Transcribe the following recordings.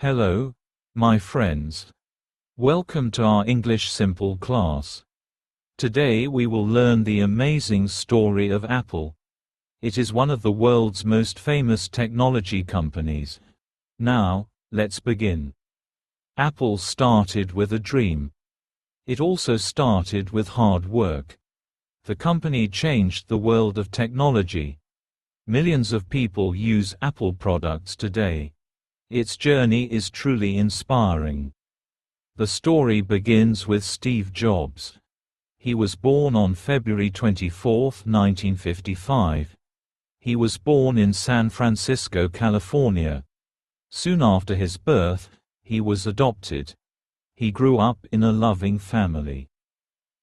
Hello, my friends. Welcome to our English Simple class. Today we will learn the amazing story of Apple. It is one of the world's most famous technology companies. Now, let's begin. Apple started with a dream. It also started with hard work. The company changed the world of technology. Millions of people use Apple products today. Its journey is truly inspiring. The story begins with Steve Jobs. He was born on February 24, 1955. He was born in San Francisco, California. Soon after his birth, he was adopted. He grew up in a loving family.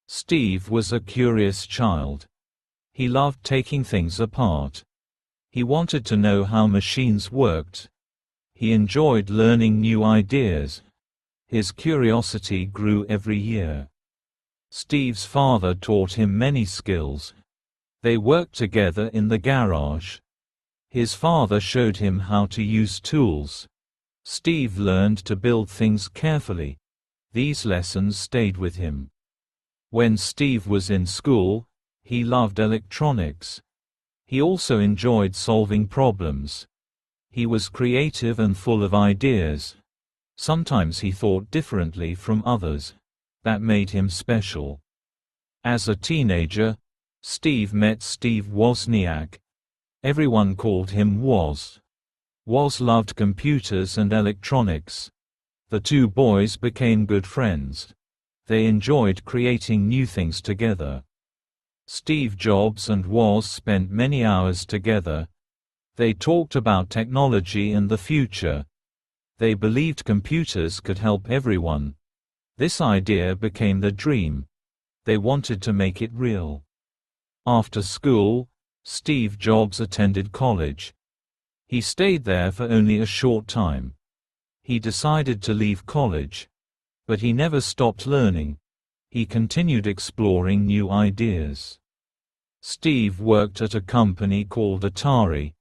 Steve was a curious child. He loved taking things apart. He wanted to know how machines worked. He enjoyed learning new ideas. His curiosity grew every year. Steve's father taught him many skills. They worked together in the garage. His father showed him how to use tools. Steve learned to build things carefully. These lessons stayed with him. When Steve was in school, he loved electronics. He also enjoyed solving problems. He was creative and full of ideas. Sometimes he thought differently from others. That made him special. As a teenager, Steve met Steve Wozniak. Everyone called him Woz. Woz loved computers and electronics. The two boys became good friends. They enjoyed creating new things together. Steve Jobs and Woz spent many hours together. They talked about technology and the future. They believed computers could help everyone. This idea became the dream. They wanted to make it real. After school, Steve Jobs attended college. He stayed there for only a short time. He decided to leave college. But he never stopped learning. He continued exploring new ideas. Steve worked at a company called Atari.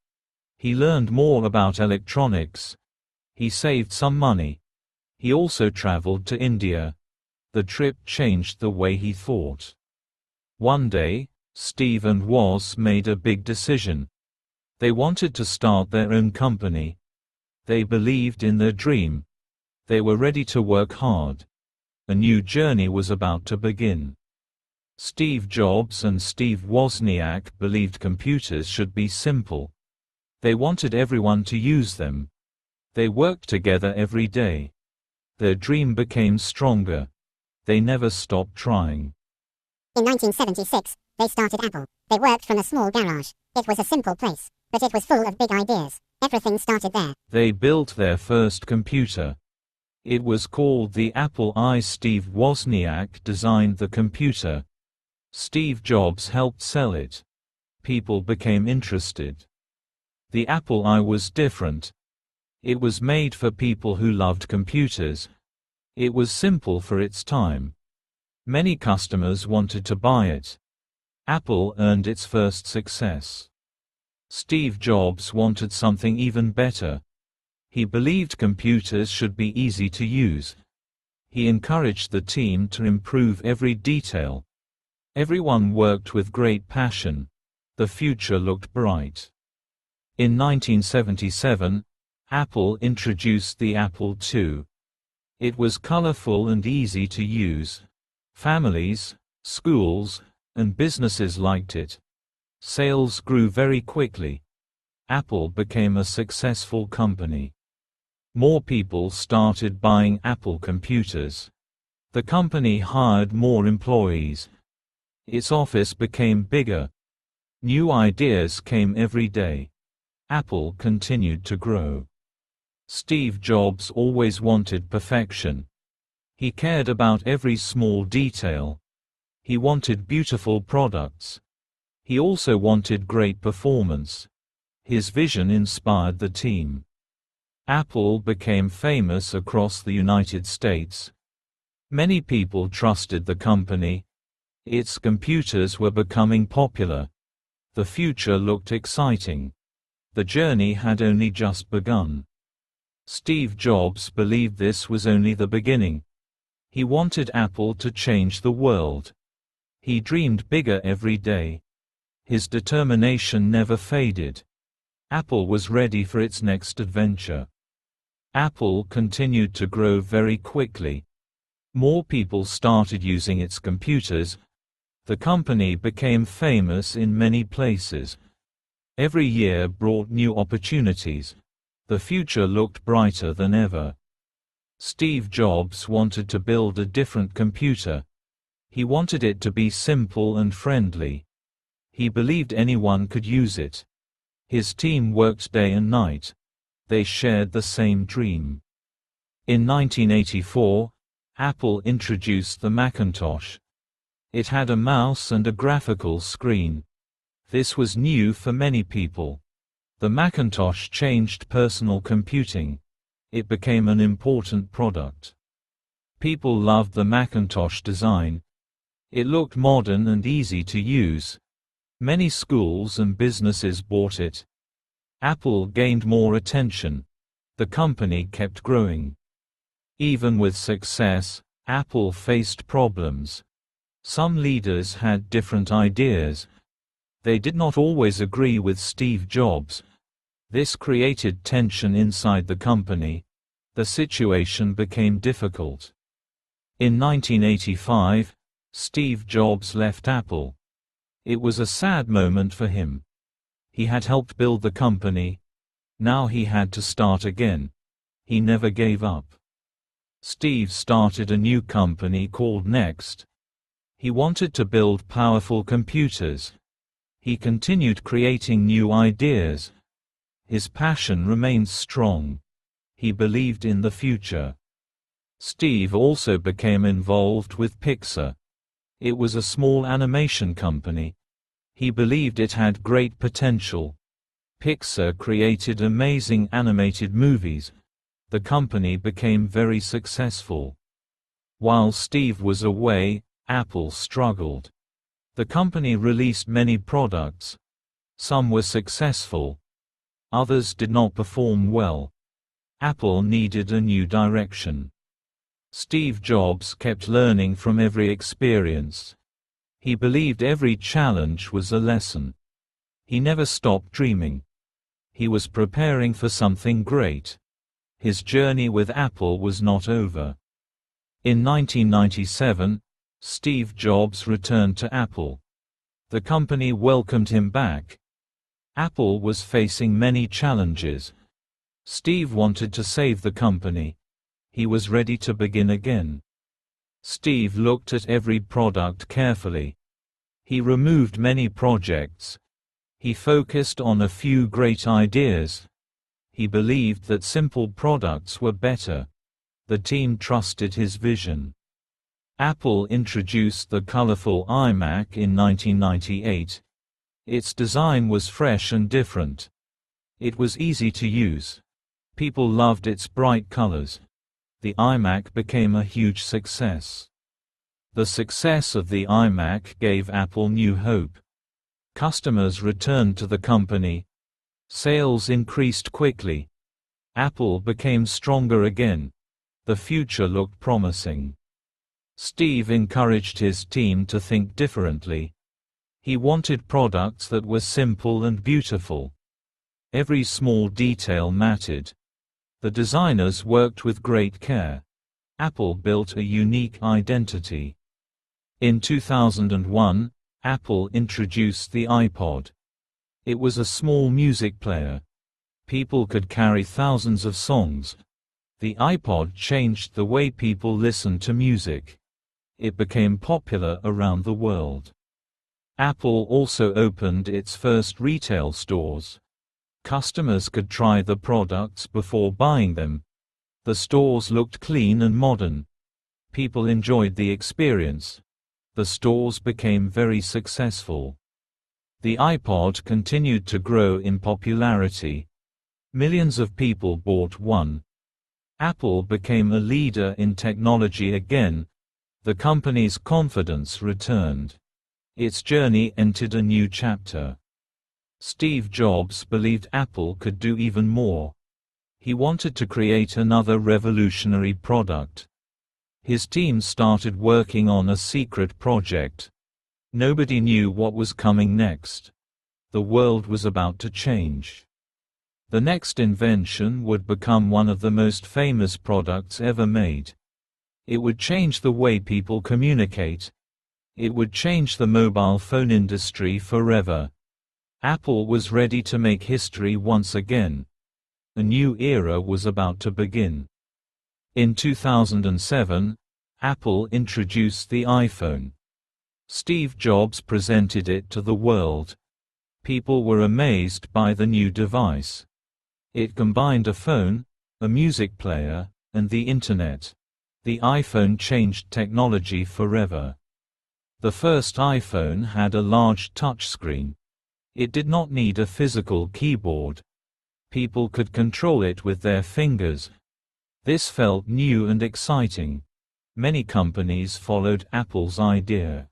He learned more about electronics. He saved some money. He also traveled to India. The trip changed the way he thought. One day, Steve and Woz made a big decision. They wanted to start their own company. They believed in their dream. They were ready to work hard. A new journey was about to begin. Steve Jobs and Steve Wozniak believed computers should be simple. They wanted everyone to use them. They worked together every day. Their dream became stronger. They never stopped trying. In 1976, they started Apple. They worked from a small garage. It was a simple place, but it was full of big ideas. Everything started there. They built their first computer. It was called the Apple I. Steve Wozniak designed the computer. Steve Jobs helped sell it. People became interested. The Apple I was different. It was made for people who loved computers. It was simple for its time. Many customers wanted to buy it. Apple earned its first success. Steve Jobs wanted something even better. He believed computers should be easy to use. He encouraged the team to improve every detail. Everyone worked with great passion. The future looked bright. In 1977, Apple introduced the Apple II. It was colorful and easy to use. Families, schools, and businesses liked it. Sales grew very quickly. Apple became a successful company. More people started buying Apple computers. The company hired more employees. Its office became bigger. New ideas came every day. Apple continued to grow. Steve Jobs always wanted perfection. He cared about every small detail. He wanted beautiful products. He also wanted great performance. His vision inspired the team. Apple became famous across the United States. Many people trusted the company. Its computers were becoming popular. The future looked exciting. The journey had only just begun. Steve Jobs believed this was only the beginning. He wanted Apple to change the world. He dreamed bigger every day. His determination never faded. Apple was ready for its next adventure. Apple continued to grow very quickly. More people started using its computers. The company became famous in many places. Every year brought new opportunities. The future looked brighter than ever. Steve Jobs wanted to build a different computer. He wanted it to be simple and friendly. He believed anyone could use it. His team worked day and night. They shared the same dream. In 1984, Apple introduced the Macintosh. It had a mouse and a graphical screen. This was new for many people. The Macintosh changed personal computing. It became an important product. People loved the Macintosh design. It looked modern and easy to use. Many schools and businesses bought it. Apple gained more attention. The company kept growing. Even with success, Apple faced problems. Some leaders had different ideas. They did not always agree with Steve Jobs. This created tension inside the company. The situation became difficult. In 1985, Steve Jobs left Apple. It was a sad moment for him. He had helped build the company. Now he had to start again. He never gave up. Steve started a new company called Next. He wanted to build powerful computers. He continued creating new ideas. His passion remained strong. He believed in the future. Steve also became involved with Pixar. It was a small animation company. He believed it had great potential. Pixar created amazing animated movies. The company became very successful. While Steve was away, Apple struggled. The company released many products. Some were successful. Others did not perform well. Apple needed a new direction. Steve Jobs kept learning from every experience. He believed every challenge was a lesson. He never stopped dreaming. He was preparing for something great. His journey with Apple was not over. In 1997, Steve Jobs returned to Apple. The company welcomed him back. Apple was facing many challenges. Steve wanted to save the company. He was ready to begin again. Steve looked at every product carefully. He removed many projects. He focused on a few great ideas. He believed that simple products were better. The team trusted his vision. Apple introduced the colorful iMac in 1998. Its design was fresh and different. It was easy to use. People loved its bright colors. The iMac became a huge success. The success of the iMac gave Apple new hope. Customers returned to the company. Sales increased quickly. Apple became stronger again. The future looked promising. Steve encouraged his team to think differently. He wanted products that were simple and beautiful. Every small detail mattered. The designers worked with great care. Apple built a unique identity. In 2001, Apple introduced the iPod. It was a small music player. People could carry thousands of songs. The iPod changed the way people listened to music. It became popular around the world. Apple also opened its first retail stores. Customers could try the products before buying them. The stores looked clean and modern. People enjoyed the experience. The stores became very successful. The iPod continued to grow in popularity. Millions of people bought one. Apple became a leader in technology again. The company's confidence returned. Its journey entered a new chapter. Steve Jobs believed Apple could do even more. He wanted to create another revolutionary product. His team started working on a secret project. Nobody knew what was coming next. The world was about to change. The next invention would become one of the most famous products ever made. It would change the way people communicate. It would change the mobile phone industry forever. Apple was ready to make history once again. A new era was about to begin. In 2007, Apple introduced the iPhone. Steve Jobs presented it to the world. People were amazed by the new device. It combined a phone, a music player, and the Internet. The iPhone changed technology forever. The first iPhone had a large touchscreen. It did not need a physical keyboard. People could control it with their fingers. This felt new and exciting. Many companies followed Apple's idea.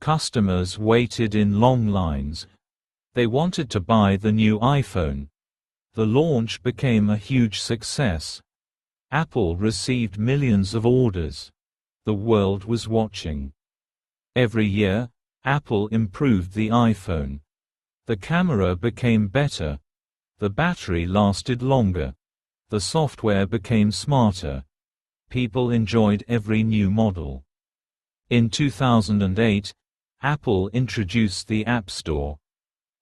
Customers waited in long lines. They wanted to buy the new iPhone. The launch became a huge success. Apple received millions of orders. The world was watching. Every year, Apple improved the iPhone. The camera became better. The battery lasted longer. The software became smarter. People enjoyed every new model. In 2008, Apple introduced the App Store.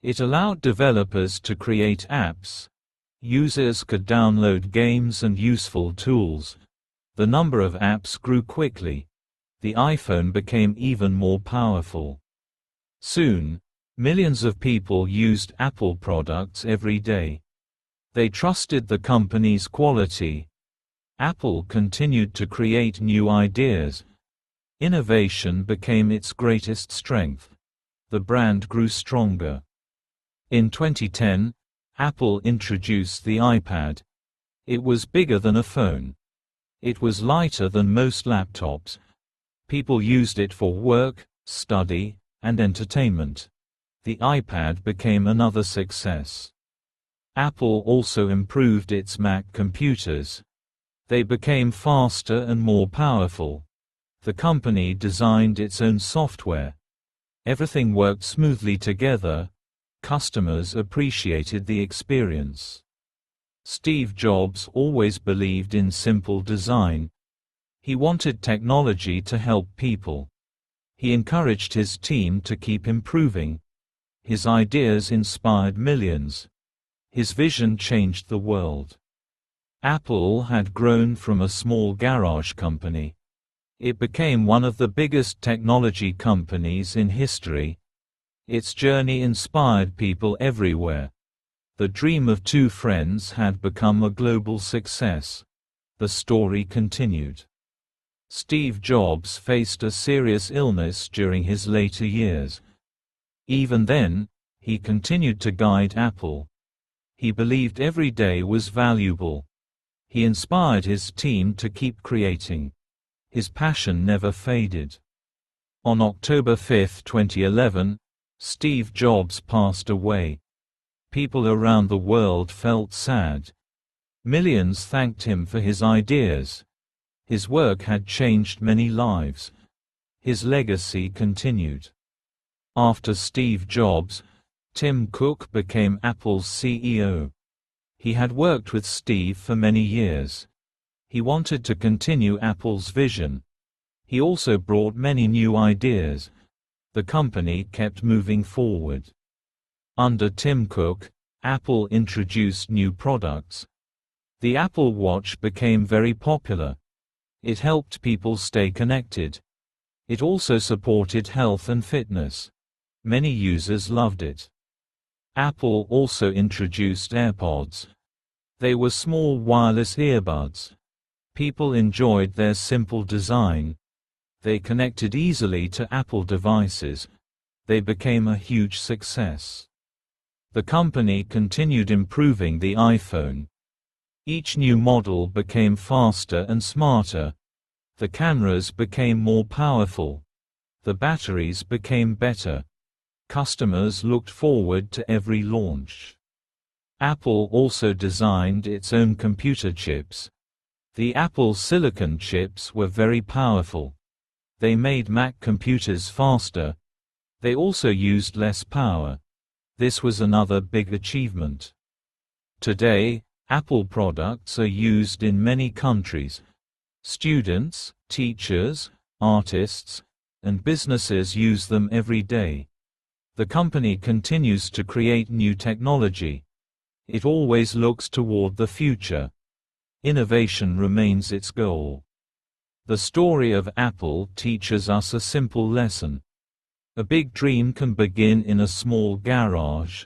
It allowed developers to create apps. Users could download games and useful tools. The number of apps grew quickly. The iPhone became even more powerful. Soon, millions of people used Apple products every day. They trusted the company's quality. Apple continued to create new ideas. Innovation became its greatest strength. The brand grew stronger. In 2010, Apple introduced the iPad. It was bigger than a phone. It was lighter than most laptops. People used it for work, study, and entertainment. The iPad became another success. Apple also improved its Mac computers. They became faster and more powerful. The company designed its own software. Everything worked smoothly together. Customers appreciated the experience. Steve Jobs always believed in simple design. He wanted technology to help people. He encouraged his team to keep improving. His ideas inspired millions. His vision changed the world. Apple had grown from a small garage company. It became one of the biggest technology companies in history. Its journey inspired people everywhere. The dream of two friends had become a global success. The story continued. Steve Jobs faced a serious illness during his later years. Even then, he continued to guide Apple. He believed every day was valuable. He inspired his team to keep creating. His passion never faded. On October 5, 2011, Steve Jobs passed away. People around the world felt sad. Millions thanked him for his ideas. His work had changed many lives. His legacy continued. After Steve Jobs, Tim Cook became Apple's CEO. He had worked with Steve for many years. He wanted to continue Apple's vision. He also brought many new ideas. The company kept moving forward. Under Tim Cook, Apple introduced new products. The Apple Watch became very popular. It helped people stay connected. It also supported health and fitness. Many users loved it. Apple also introduced AirPods. They were small wireless earbuds. People enjoyed their simple design. They connected easily to Apple devices. They became a huge success. The company continued improving the iPhone. Each new model became faster and smarter. The cameras became more powerful. The batteries became better. Customers looked forward to every launch. Apple also designed its own computer chips. The Apple silicon chips were very powerful. They made Mac computers faster. They also used less power. This was another big achievement. Today, Apple products are used in many countries. Students, teachers, artists, and businesses use them every day. The company continues to create new technology. It always looks toward the future. Innovation remains its goal. The story of Apple teaches us a simple lesson. A big dream can begin in a small garage.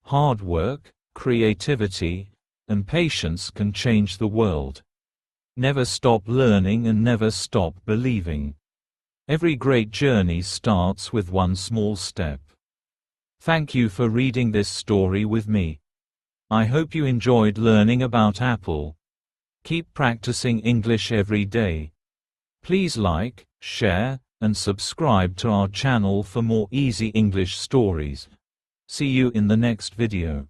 Hard work, creativity, and patience can change the world. Never stop learning and never stop believing. Every great journey starts with one small step. Thank you for reading this story with me. I hope you enjoyed learning about Apple. Keep practicing English every day. Please like, share, and subscribe to our channel for more easy English stories. See you in the next video.